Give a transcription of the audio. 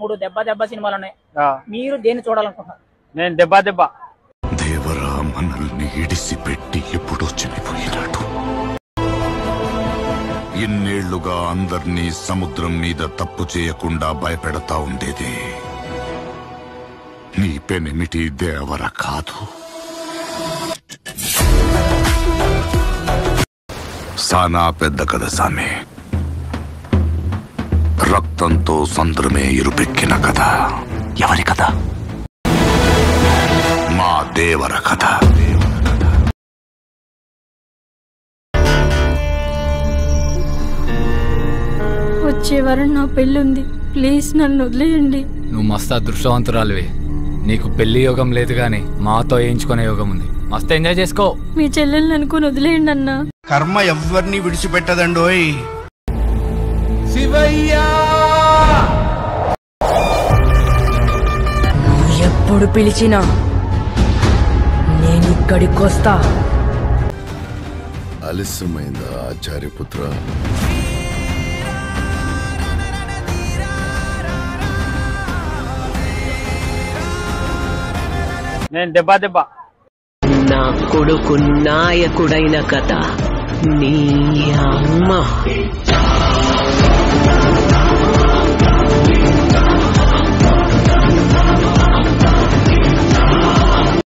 3 దెబ్బ దెబ్బ సినిమాలు ఉన్నాయి. మీరు దేన్ని చూడాలనుకుంటున్నారు? నేను దెబ్బ దెబ్బ. దేవరా మనల్ని ఇడిసి పెట్టి ఎప్పుడో చనిపోయినాడు. ఇన్నేళ్లుగా అందర్నీ సముద్రం మీద తప్పు చేయకుండా భయపెడతా ఉండేది నీ పెనిమిటి దేవర కాదు. సానా పెద్ద కథ సామి. రక్తంతో సంద్రమే ఇరుపెక్కిన కథ. ఎవరి కథ? మా దేవర కథ. వచ్చే వారం నా పెళ్ళుంది, ప్లీజ్ నన్ను వదిలేయండి. నువ్వు మస్తు అదృష్టవంతురాలివి. నీకు పెళ్లి యోగం లేదు గాని మాతో వేయించుకునే యోగం ఉంది. మస్తు ఎంజాయ్ చేసుకో. మీ చెల్లెల్ని అనుకుని వదిలేయండి అన్నా. కర్మ ఎవ్వరిని విడిచిపెట్టదండోయ్. శివయ్యా ఎప్పుడు పిలిచినా నేను ఇక్కడికొస్తా. ఆలస్యమైందా ఆచార్యపుత్ర? నేను దెబ్బ దెబ్బ. నా కొడుకు నాయకుడైన కథ నీ అమ్మ.